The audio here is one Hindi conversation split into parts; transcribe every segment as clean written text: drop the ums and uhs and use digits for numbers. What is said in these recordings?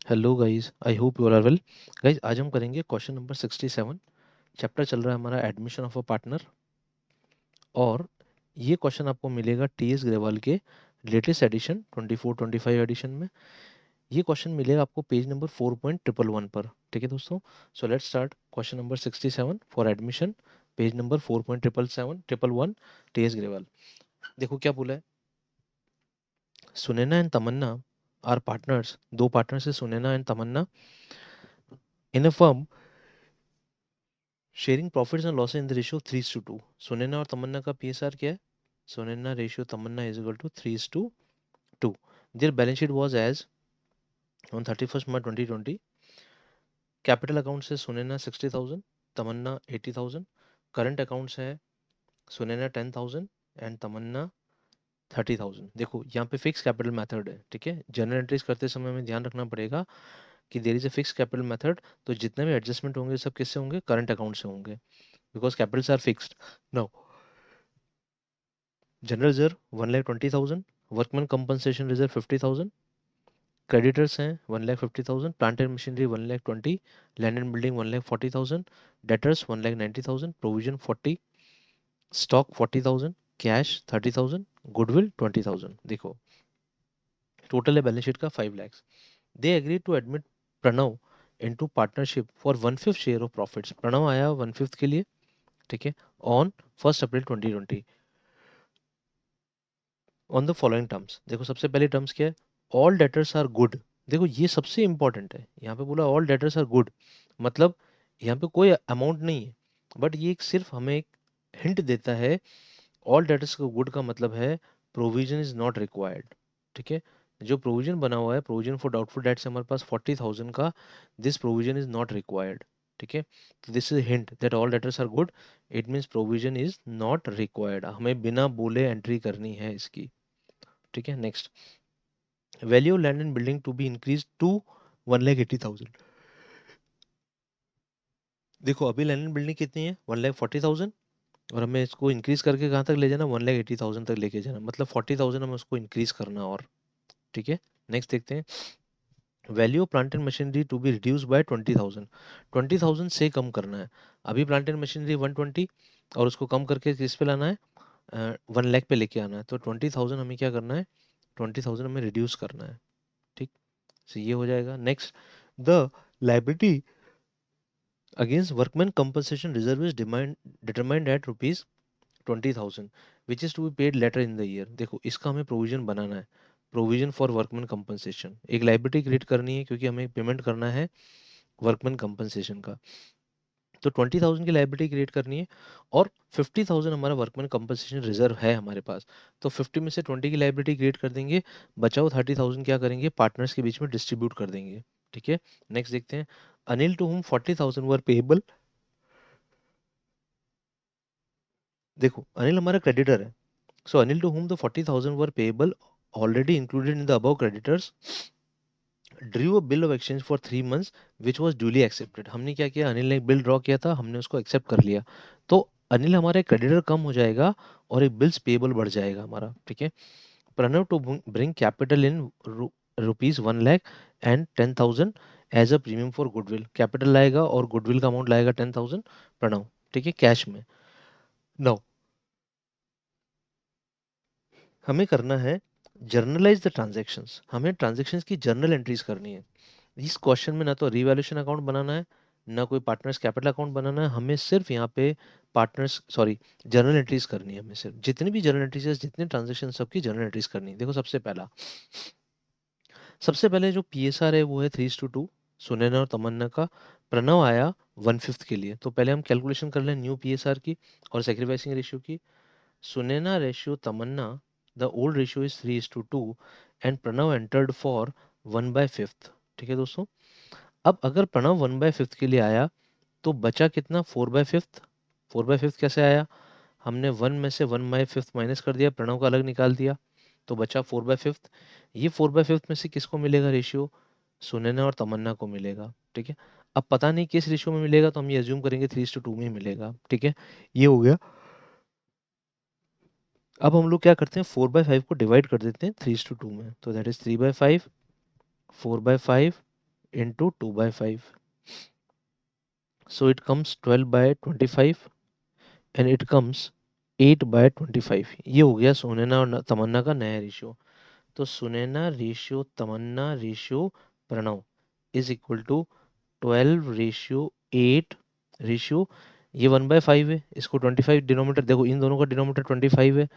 Hello guys, I hope you are well. Guys, आज हम करेंगे क्वेश्चन नंबर 67। चैप्टर चल रहा है हमारा एडमिशन ऑफ अ पार्टनर। और ये क्वेश्चन आपको मिलेगा टीएस ग्रेवाल के लेटेस्ट एडिशन 24-25 एडिशन में। ये क्वेश्चन मिलेगा आपको पेज नंबर 4.111 पर। ठीक है दोस्तों, so let's start question number 67 for admission, page number 4.77711, TS Grewal. देखो क्या बोला है। Sunaina and Tamanna are partners, दो पार्टनर्स है Sunaina and Tamanna, in a firm sharing profits and loss in the ratio 3:2। Sunaina और तमन्ना का पीएसआर क्या है? Sunaina ratio Tamanna is equal to 3:2। Their balance sheet was as on 31st March 2020। Capital accounts है सुनैना 60,000, तमन्ना 80,000। करंट अकाउंट्स है सुनैना 10,000 एंड तमन्ना 30,000। देखो यहाँ पे फिक्स कैपिटल मेथड है, ठीक है। जनरल एंट्रीज करते समय हमें ध्यान रखना पड़ेगा कि there is a fix capital method. तो जितने भी एडजस्टमेंट होंगे सब किससे होंगे? करंट अकाउंट से होंगे, because capitals are fixed. Now general reserve 1,20,000, workman compensation reserve 50,000, creditors हैं 1,50,000, plant and machinery 1,20,000, land and building 1,40,000, debtors 1,90,000, provision 40, stock 40,000, cash 30,000, goodwill 20,000। देखो टोटल है बैलेंस शीट का 5 lakhs। They agree to admit Pranav into partnership for 1/5 share of profits. Pranav आया 1/5 के लिए, ठीक है, on 1 April 2020 on the following terms. देखो सबसे पहले टर्म्स क्या है? All debtors are good. देखो ये सबसे इंपॉर्टेंट है, यहाँ पे बोला ऑल डेटर्स आर गुड, मतलब यहाँ पे कोई अमाउंट नहीं है, बट ये एक सिर्फ हमें एक हिंट देता है। ऑल डेटर्स का गुड का मतलब है प्रोविजन इज नॉट रिक्वायर्ड, ठीक है। जो प्रोविजन बना हुआ है, प्रोविजन फॉर डाउटफुल डेट्स हमारे पास 40,000 का, this provision is not required, ठीक है। तो this is hint that all debtors are good, it means provision is not required, हमें बिना बोले एंट्री करनी है इसकी, ठीक है। Next, value of land and building to be increase to 1,80,000। देखो अभी लैंड एंड बिल्डिंग कितनी है? 1,40,000, और हमें इसको इंक्रीज करके कहाँ तक ले जाना? 1,80,000 तक लेके जाना, मतलब 40,000 हमें उसको इंक्रीज करना, और ठीक है। नेक्स्ट देखते हैं, value of plant and machinery to be reduce by 20,000। 20,000 से कम करना है। अभी प्लांट एंड मशीनरी 120, और उसको कम करके किस पे लाना है? 1 लाख पे लेके आना है। तो 20,000 हमें क्या करना है? 20,000 हमें रिड्यूस करना है, ठीक। तो ये हो जाएगा। Next, the liability against workman compensation reserve is demand determined at rupees 20,000 which is to be paid later in the year. देखो इसका हमें प्रोविजन बनाना है, प्रोविजन फॉर वर्कमैन कंपनसेशन, एक लाइबिलिटी क्रिएट करनी है क्योंकि हमें पेमेंट करना है वर्कमैन कंपनसेशन का। तो 20,000 की लाइबिलिटी क्रिएट करनी है, और 50,000 हमारा वर्कमैन कंपनसेशन रिजर्व है हमारे पास। तो 50 में से 20 की लाइबिलिटी क्रिएट कर देंगे, बचाओ 30,000 क्या करेंगे? पार्टनर्स के बीच में डिस्ट्रीब्यूट कर देंगे, ठीक है। नेक्स्ट देखते हैं, अनिल टू हुम 40,000 वर पेएबल। देखो अनिल हमारा क्रेडिटर है, so Anil to whom the 40,000 were payable already included in the above creditors drew a bill of exchange for 3 months which was duly accepted. हमने क्या किया? अनिल ने एक बिल ड्रॉ किया था, हमने उसको एक्सेप्ट कर लिया। तो अनिल हमारा क्रेडिटर कम हो जाएगा और एक बिल्स पेबल बढ़ जाएगा हमारा, ठीक है। Pranav to bring capital in rupees 1 lakh and 10,000 as a premium for goodwill. Capital लाएगा और गुडविल का अमाउंट लाएगा 10,000 प्रणव, ठीक है, कैश में। नाउ हमें करना है जर्नलाइज द ट्रांजेक्शन्स, हमें ट्रांजेक्शन्स की जर्नल एंट्रीज करनी है। इस क्वेश्चन में ना तो रिवैल्यूएशन अकाउंट बनाना है, ना कोई पार्टनर्स कैपिटल अकाउंट बनाना है, हमें सिर्फ यहाँ पे पार्टनर्स सॉरी जर्नल एंट्रीज करनी है। हमें सिर्फ जितनी भी जर्नल एंट्रीज है, जितने ट्रांजेक्शन सबकी जर्नल एंट्रीज करनी है। देखो सबसे पहले जो पीएसआर है वो है 3:2, सुनैना और तमन्ना का। प्रणव आया 1/5 के लिए, तो पहले हम कैलकुलेशन कर लें न्यू पीएसआर की और सेक्रीफाइसिंग रेशियो की। Sunaina ratio Tamanna, the old ratio is 3:2 and Pranav entered for 1/5, ठीक है दोस्तों। अब अगर प्रणव 1/5 के लिए आया तो बचा कितना? 4/5। 4/5 कैसे आया? हमने 1 में से 1/5 माइनस कर दिया, प्रणव का अलग निकाल दिया, तो बचा 4/5। ये 4/5 में से किसको मिलेगा रेशियो? सुनैना और तमन्ना को मिलेगा, ठीक है। अब पता नहीं किस रेशियो में मिलेगा, तो हम ये अज्यूम करेंगे 3:2 में ही मिलेगा, ठीक है। ये हो गया। अब हम लोग क्या करते हैं? 4/5 को डिवाइड कर देते हैं 3:2 में, तो that is 3/5, 4/5 into 2/5. So it comes 12/25 and it comes 8/25. ये हो गया सुनैना और तमन्ना का नया रेशियो। तो Sunaina ratio Tamanna ratio Pranav is equal to 12:8 ratio, ये 1/5 है, इसको 25 डिनोमीटर देखो, इन दोनों का डिनोमीटर 25 है,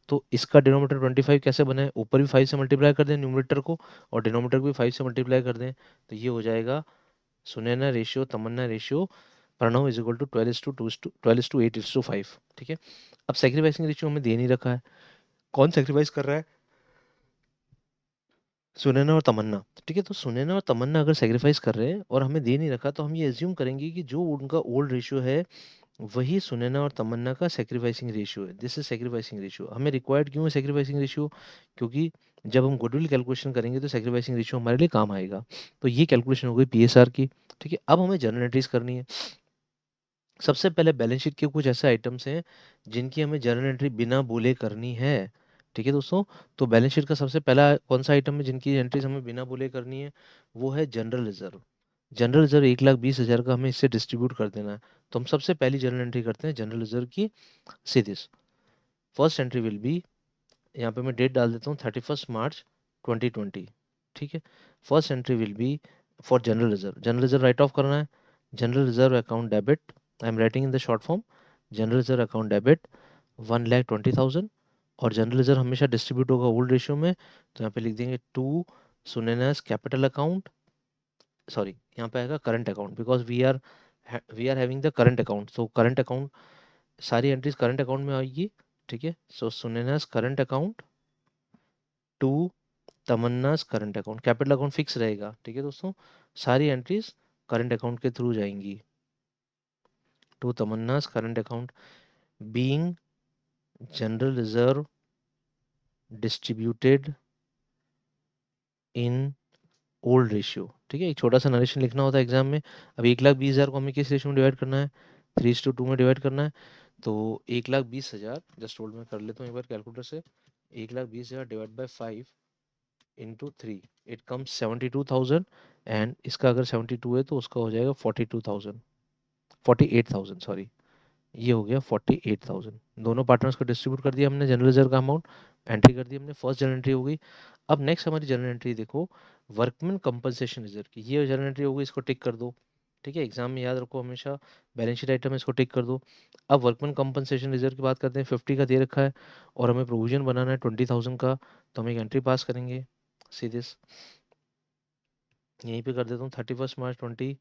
तो इसका डिनोमीटर 25 कैसे बना है, ऊपर भी 5 से मल्टीप्लाई कर दें न्यूमरेटर को और डिनोमीटर को भी 5 से मल्टीप्लाई कर दें, तो ये हो जाएगा Sunaina ratio Tamanna ratio Pranav is equal to 12:8:5। ठीक है। अब सेक्रीफाइसिंग रेशियो हमें दे नहीं रखा है, कौन सेक्रीफाइस कर रहा है, सुनैना और तमन्ना। ठीक है, तो सुनैना और तमन्ना अगर सेक्रीफाइस कर रहे हैं और हमें दे नहीं रखा, तो हम ये एज्यूम करेंगे कि जो उनका ओल्ड रेशियो है वही सुनैना और तमन्ना का सेक्रीफाइसिंग रेशियो है। This is sacrificing ratio. हमें रिक्वायर्ड क्यों है सेक्रीफाइसिंग रेशियो, क्योंकि जब हम गुडविल कैलकुलेशन करेंगे तो सेक्रीफाइसिंग रेशियो हमारे लिए काम आएगा। तो ये कैलकुलेशन हो गई पीएसआर की। ठीक है, अब हमें जर्नल एंट्रीज करनी है। सबसे पहले बैलेंस शीट के कुछ ऐसे आइटम्स हैं जिनकी हमें जर्नल एंट्री बिना बोले करनी है। ठीक है दोस्तों, तो बैलेंस शीट का सबसे पहला कौन सा आइटम है जिनकी एंट्रीज हमें बिना बोले करनी है, वो है जनरल रिजर्व। जनरल रिजर्व 1,20,000 का हमें इससे डिस्ट्रीब्यूट कर देना है। तो हम सबसे पहली जनरल एंट्री करते हैं जनरल रिजर्व की। See this first entry will B, यहाँ पे मैं डेट डाल देता हूँ 31 मार्च 2020। ठीक है, first entry will be for general reserve. General reserve write off करना है। General reserve account debit, I am writing in the short form, general reserve account debit 1,20,000। और जनरल रिजर्व हमेशा डिस्ट्रीब्यूट होगा ओल्ड रेशियो में, तो यहाँ पे लिख देंगे to Sunaina's capital account, sorry यहाँ पे आएगा current account, because we are having the current account, तो करंट अकाउंट सारी एंट्रीज करंट अकाउंट में आएगी। ठीक है, so Sunaina's current account to Tamanna's current account, capital account fix रहेगा। ठीक है दोस्तों, सारी एंट्रीज करंट अकाउंट के थ्रू जाएंगी to Tamanna's current account being general reserve distributed in old ratio. ठीक है, एक छोटा सा नरेशन लिखना होता है एग्जाम में। अब 1,20,000 को हमें किस रेशियो में डिवाइड करना है, 3:2 में डिवाइड करना है। तो 1,20,000 जस्ट होल्ड में कर लेता हूँ एक बार कैलकुलेटर से, 1,20,000 divide by 5 into 3, it comes 72,000। And इसका अगर 72 है तो उसका हो जाएगा 42,000, 48,000 सॉरी, ये हो गया 48,000। दोनों पार्टनर्स को डिस्ट्रीब्यूट कर दिया हमने जनरल रिजर्व का अमाउंट, एंट्री कर दी हमने, फर्स्ट जनरल एंट्री हो गई। अब नेक्स्ट हमारी जनरल एंट्री देखो, वर्कमैन कंपनसेशन रिजर्व की, ये जनरल एंट्री हो गई, इसको टिक कर दो। ठीक है, एग्जाम में याद रखो हमेशा, बैलेंस शीट आइटम है, इसको टिक कर दो। अब वर्कमैन कंपनसेशन रिजर्व की बात करते हैं, 50 का दे रखा है और हमें प्रोविजन बनाना है 20,000 का, तो हम एक एंट्री पास करेंगे सीधे यहीं पे कर देता हूँ 31 March 20,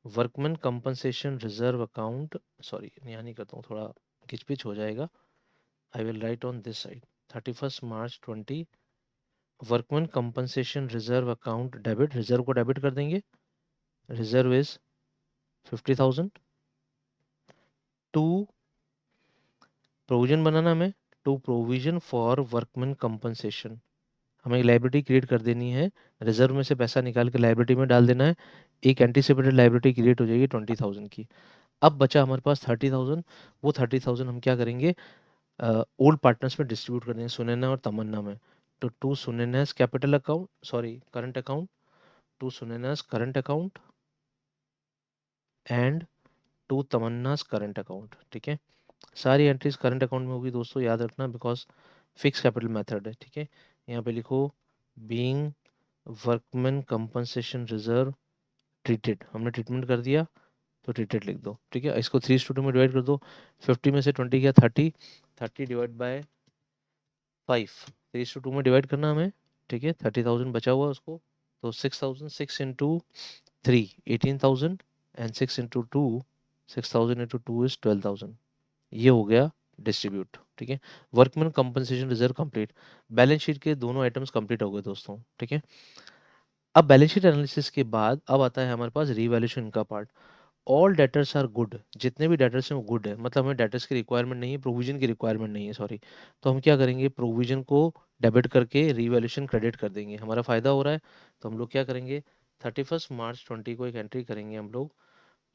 workman compensation reserve account, sorry यहाँ नहीं करता हूँ, थोड़ा किचपिच हो जाएगा, I will write on this side 31 March 20, workman compensation reserve account debit, reserve को डेबिट कर देंगे, रिजर्व इज 50,000 टू प्रोविजन बनाना हमें, to provision for workman compensation, हमें एक लाइब्रेरी क्रिएट कर देनी है, रिजर्व में से पैसा निकाल के लाइब्रेरी में डाल देना है, एक एंटीसिपेटेड लाइब्रेरी क्रिएट हो जाएगी 20,000 की। अब बचा हमारे पास 30,000, वो 30,000 हम क्या करेंगे, ओल्ड पार्टनर्स में डिस्ट्रीब्यूट कर देंगे, सुनैना और तमन्ना में। तो to Sunaina's capital account, sorry current account, to Sunaina's current account and to Tamanna's current account. ठीक है, सारी एंट्रीज करंट अकाउंट में होगी दोस्तों, याद रखना, बिकॉज फिक्स कैपिटल मेथड है। ठीक है, यहाँ पे लिखो being workman compensation reserve treated, हमने ट्रीटमेंट कर दिया तो ट्रीटेड लिख दो। ठीक है, इसको 3:2 में डिवाइड कर दो, 50 में से 20 गया 30, 30 डिवाइड बाय 5, 3:2 में डिवाइड करना हमें। ठीक है, 30,000 बचा हुआ उसको, तो 6,000, 6 into 3 18,000 and 6 into 2 6,000 into 2 is 12,000, ये हो गया डिस्ट्रीब्यूट। ठीक है, workman compensation reserve complete, balance sheet के दोनों आइटम्स कंप्लीट हो गए दोस्तों। ठीक है, अब बैलेंस शीट एनालिसिस के बाद अब आता है हमारे पास रीवैल्यूएशन का part. All debtors are good, जितने भी डेटर्स हैं वो गुड है, मतलब हमें डेटर्स की रिक्वायरमेंट नहीं है, प्रोविजन की रिक्वायरमेंट नहीं है, सॉरी। तो हम क्या करेंगे, प्रोविजन को डेबिट करके रीवैल्यूएशन क्रेडिट कर देंगे, हमारा फायदा हो रहा है। तो हम लोग क्या करेंगे, 31 मार्च 20 को एक एंट्री करेंगे हम लोग,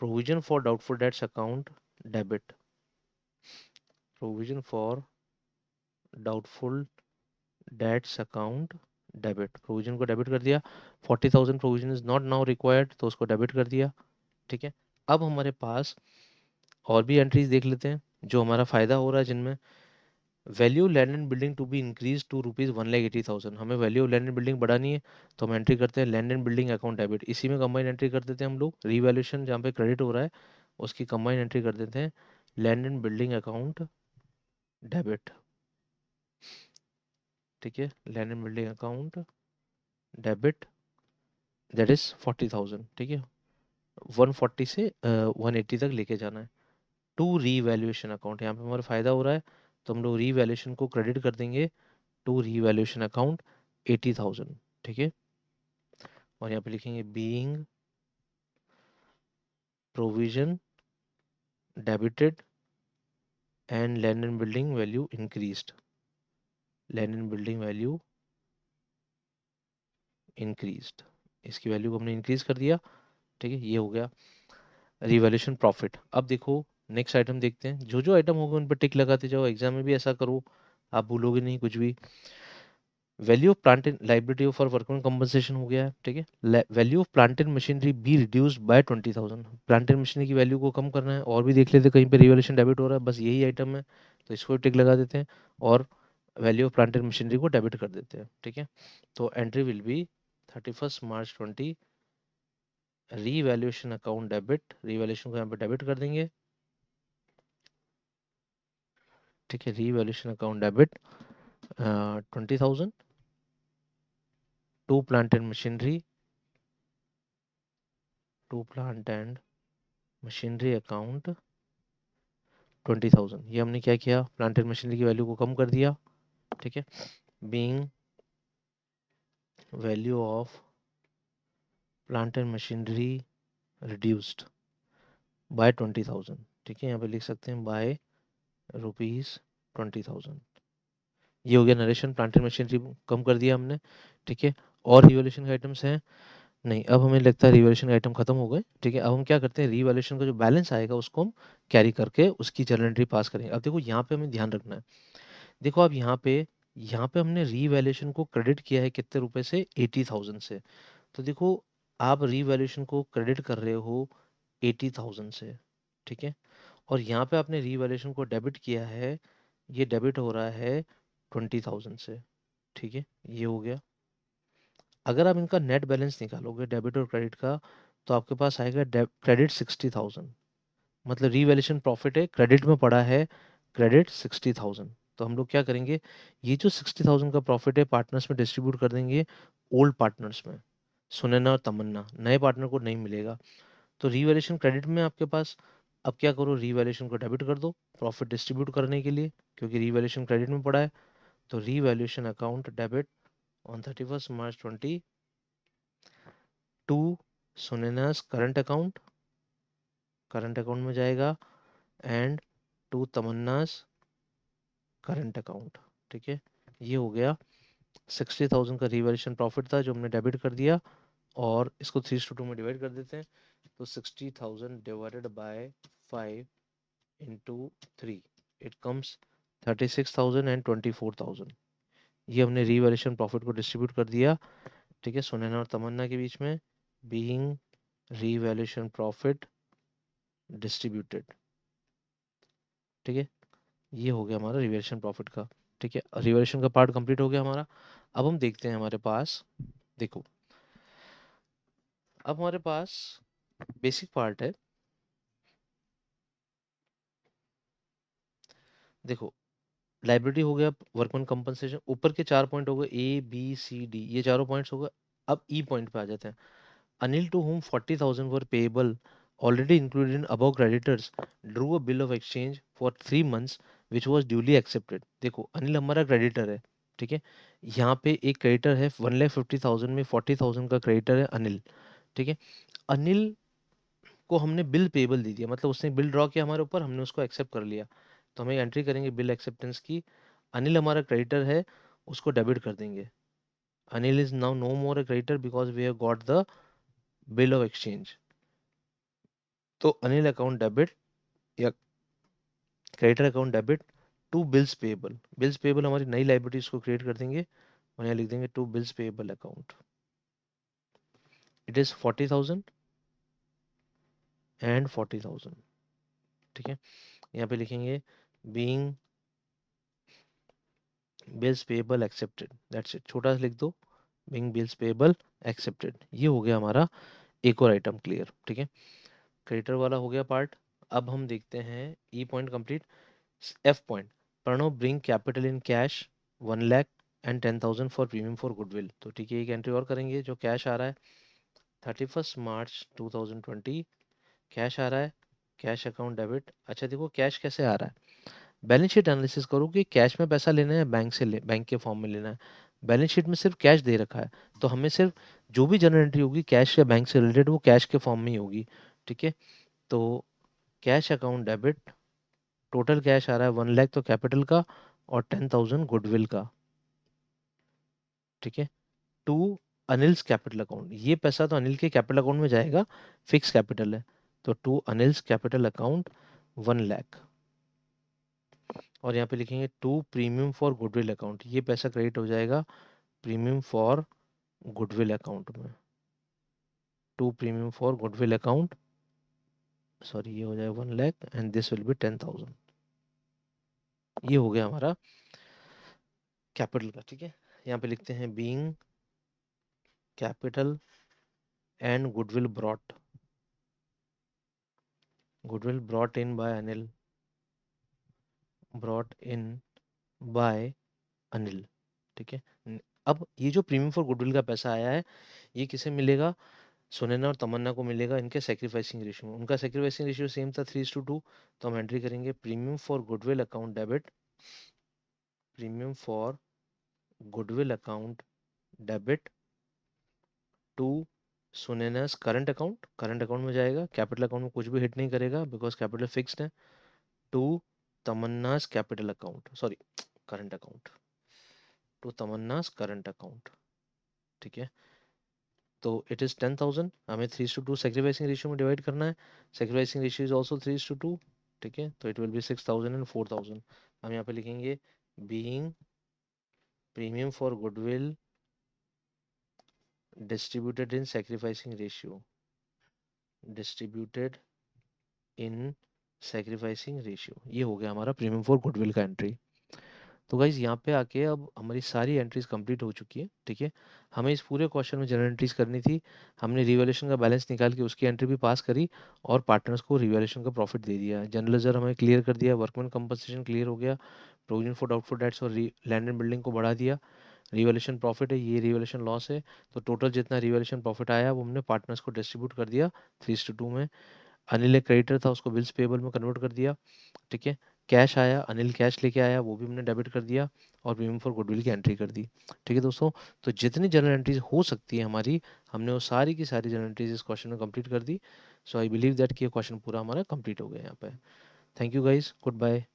provision for doubtful debts account debit, provision for doubtful debts account debit, provision को डेबिट कर दिया। 40,000 provision is not now required, तो उसको डेबिट कर दिया। ठीक है, अब हमारे पास और भी एंट्रीज देख लेते हैं जो हमारा फायदा हो रहा है, जिनमें value land and building to be increase to ₹1,80,000। हमें value of land and building बढ़ानी है, तो हम एंट्री करते हैं land and building account debit. इसी में कंबाइन एंट्री कर देते हैं हम लोग, रीवैल्यूएशन जहाँ पे क्रेडिट हो रहा है उसकी कंबाइन एंट्री कर देते हैं land and building account debit. ठीक है, land and building account debit, that is 40,000। ठीक है, 140 से 180 तक लेके जाना है। टू रीवैल्यूएशन अकाउंट, यहाँ पे हमारा फायदा हो रहा है, तो हम लोग रीवैल्यूएशन को क्रेडिट कर देंगे टू रीवैल्यूएशन अकाउंट 80,000। ठीक है, और यहाँ पे लिखेंगे being provision debited and land and building value increased, land and building value increased, इसकी वैल्यू को हमने इंक्रीज कर दिया। ठीक है, ये हो गया रिवैल्यूएशन प्रॉफिट। अब देखो नेक्स्ट आइटम देखते हैं, जो जो आइटम होगा उन पर टिक लगाते जाओ, एग्जाम में भी ऐसा करो, आप भूलोगे नहीं कुछ भी। Value of plant and liability for workman compensation हो गया है। ठीक है, value of plant and machinery be reduced by 20,000, plant and machinery की वैल्यू को कम करना है। और भी देख लेते कहीं पे रिवैल्यूएशन डेबिट हो रहा है, बस यही आइटम है, तो इसको टिक लगा देते हैं और value of plant and machinery को डेबिट कर देते हैं। ठीक है, तो entry will be 31 March 20, revaluation account debit, revaluation को यहाँ पे डेबिट कर देंगे। ठीक है, revaluation account debit 20,000 to plant and machinery, to plant and machinery account 20,000। ये हमने क्या किया, प्लांट एंड मशीनरी की वैल्यू को कम कर दिया। ठीक है, being value of plant and machinery reduced by 20,000। ठीक है, यहाँ पे लिख सकते हैं बाय ₹20,000। ये हो गया नरेशन, प्लांट एंड मशीनरी कम कर दिया हमने। ठीक है, और रिवैल्यूएशन के आइटम्स हैं नहीं, अब हमें लगता है रिवैल्यूएशन आइटम खत्म हो गए। ठीक है, अब हम क्या करते हैं, रिवैल्यूएशन का जो बैलेंस आएगा उसको हम कैरी करके उसकी जर्नल एंट्री पास करेंगे। अब देखो यहाँ पे हमें ध्यान रखना है, देखो अब यहाँ पे हमने रीवैल्यूएशन को क्रेडिट किया है कितने रुपए से, 80,000 से। तो देखो आप रीवैल्यूएशन को क्रेडिट कर रहे हो 80,000 से। ठीक है, और यहाँ पे आपने रीवैल्यूएशन को डेबिट किया है, ये डेबिट हो रहा है 20,000 से। ठीक है, ये हो गया। अगर आप इनका नेट बैलेंस निकालोगे डेबिट और क्रेडिट का, तो आपके पास आएगा क्रेडिट 60,000, मतलब रीवैल्यूएशन प्रॉफिट है क्रेडिट में पड़ा है, क्रेडिट 60,000। तो हम लोग क्या करेंगे, ये जो 60,000 का प्रॉफिट है पार्टनर्स में डिस्ट्रीब्यूट कर देंगे, ओल्ड पार्टनर्स में, सुनैना और तमन्ना, नए पार्टनर को नहीं मिलेगा। तो रीवैल्यूएशन क्रेडिट में आपके पास, अब क्या करो, रीवैल्यूएशन को डेबिट कर दो प्रॉफिट डिस्ट्रीब्यूट करने के लिए, क्योंकि रीवैल्यूएशन क्रेडिट में पड़ा है। तो revaluation account debit on 31 March 20 to Sunaina's current account में जाएगा, and to Tamanna's current account. ठीक है, ये हो गया 60,000 का रिवैल्यूएशन प्रॉफिट था जो हमने डेबिट कर दिया, और इसको 3/2 में डिवाइड कर देते हैं। तो 60,000 divided by 5 into 3, it comes 36,000 and 24,000। ये हमने रिवैल्यूएशन प्रॉफिट को डिस्ट्रीब्यूट कर दिया। ठीक है, सुनैना और तमन्ना के बीच में, बीइंग रिवैल्यूएशन प्रॉफिट डिस्ट्रीब्यूटेड। ठीक है, ये हो गया हमारा रिवैल्यूएशन प्रॉफिट का। ठीक है, रिवैल्यूएशन का पार्ट कंप्लीट हो गया हमारा। अब हम देखते हैं हमारे पास, देखो अब हमारे पास बेसिक पार्ट है। देखो लाइबिलिटी हो गया, वर्कमैन कंपनसेशन, ऊपर के 4 पॉइंट हो गए, A B C D, ये चारों पॉइंट्स हो गए। अब ई पॉइंट पे आ जाते हैं। Anil to whom 40,000 were payable already included in above creditors drew a bill of exchange for 3 months which was duly accepted। देखो अनिल हमारा क्रेडिटर है। ठीक है, यहाँ पे एक क्रेडिटर है 1,50,000 में, 40,000 का क्रेडिटर है अनिल। ठीक है, अनिल को हमने बिल पेबल दे दिया, मतलब उसने बिल ड्रॉ किया हमारे ऊपर, हमने उसको एक्सेप्ट कर लिया। तो हमें एंट्री करेंगे बिल एक्सेप्टेंस की, अनिल हमारा क्रेडिटर है, उसको डेबिट कर देंगे। Anil is now no more a creditor because we have got the bill of exchange. तो अनिल अकाउंट डेबिट या creditor account debit to bills payable, bills payable हमारी नई लाइबिलिटीज को क्रिएट कर देंगे, और यहाँ लिख देंगे to bills payable account, it is 40,000 and 40,000। ठीक है, यहाँ पे लिखेंगे being bills payable accepted, that's it, छोटा सा लिख दो, बीइंग बिल्स पेएबल एक्सेप्टेड। ये हो गया हमारा एक और आइटम क्लियर। ठीक है, क्रेडिटर वाला हो गया पार्ट। अब हम देखते हैं E point complete. F point, Pranav bring capital in cash 1 lakh and 10,000 for premium for goodwill. तो ठीक है, एक एंट्री और करेंगे। जो कैश आ रहा है 31 मार्च 2020, कैश आ रहा है, कैश अकाउंट डेबिट। अच्छा देखो कैश कैसे आ रहा है, बैलेंस शीट एनालिसिस करो कि कैश में पैसा लेना है, बैंक से बैंक के फॉर्म में लेना है। बैलेंस शीट में सिर्फ कैश दे रखा है, तो हमें सिर्फ जो भी जनरल एंट्री होगी कैश या बैंक से रिलेटेड वो कैश के फॉर्म में ही होगी। ठीक है, तो cash account debit, total cash आ रहा है 1 लाख तो कैपिटल का, और 10,000 गुडविल का। ठीक है, टू अनिल्स कैपिटल अकाउंट, ये पैसा तो अनिल के कैपिटल अकाउंट में जाएगा, फिक्स कैपिटल है, तो to Anil's capital account 1 lakh. और यहाँ पे लिखेंगे to premium for goodwill account, ये पैसा क्रेडिट हो जाएगा प्रीमियम फॉर गुडविल अकाउंट में, to premium for goodwill account, sorry ये हो जाएगा 1 lakh and this will be 10,000। ये हो गया हमारा कैपिटल का। ठीक है, यहाँ पे लिखते हैं being capital and goodwill brought in by Anil, brought in by Anil. ठीक है, अब ये जो प्रीमियम फॉर गुडविल का पैसा आया है ये किसे मिलेगा, सुनैना और तमन्ना को मिलेगा इनके सेक्रीफाइसिंग रेशियो में। उनका सेक्रीफाइसिंग रेशियो सेम था 3:2, तो हम एंट्री करेंगे premium for goodwill account debit, premium for goodwill account debit to सुनैना's करंट अकाउंट, करंट अकाउंट में जाएगा, कैपिटल अकाउंट में कुछ भी हिट नहीं करेगा बिकॉज कैपिटल फिक्स्ड है, टू तमन्ना's capital account, sorry current account, to तमन्ना's करंट अकाउंट। ठीक है, तो इट इज 10,000, हमें 3:2 सेक्रीफाइसिंग रेशियो में डिवाइड करना है, सेक्रीफाइसिंग रेशियो इज ऑल्सो 3:2। ठीक है, तो इट विल बी 6,000 एंड 4,000। हम यहाँ पे लिखेंगे being premium for goodwill distributed in sacrificing ratio, distributed in sacrificing ratio, ये हो गया हमारा प्रीमियम फॉर गुडविल का एंट्री। तो गाइज यहाँ पे आके अब हमारी सारी एंट्रीज कंप्लीट हो चुकी है। ठीक है, हमें इस पूरे क्वेश्चन में जनरल एंट्रीज करनी थी, हमने रिवैल्यूएशन का बैलेंस निकाल के उसकी एंट्री भी पास करी और पार्टनर्स को रिवैल्यूएशन का प्रॉफिट दे दिया। जनरल लेजर हमें क्लियर कर दिया, वर्कमैन कंपनसेशन क्लियर हो गया, प्रोविजन फॉर डाउटफुल डेट्स और लैंड एंड बिल्डिंग को बढ़ा दिया, रिवैल्यूएशन प्रॉफिट है, ये रिवैल्यूएशन लॉस है, तो टोटल जितना रिवैल्यूएशन प्रॉफिट आया वो हमने पार्टनर्स को डिस्ट्रीब्यूट कर दिया 3:2 में। अनिल एक क्रेडिटर था उसको बिल्स पेबल में कन्वर्ट कर दिया। ठीक है, कैश आया, अनिल कैश लेके आया, वो भी हमने डेबिट कर दिया और प्रीमियम फॉर गुडविल की एंट्री कर दी। ठीक है दोस्तों, तो जितनी जनरल एंट्रीज हो सकती है हमारी, हमने वो सारी की सारी जनरल एंट्रीज इस क्वेश्चन में कंप्लीट कर दी। सो आई बिलीव दैट कि ये क्वेश्चन पूरा हमारा कंप्लीट हो गया यहाँ पे। Thank you guys, good bye.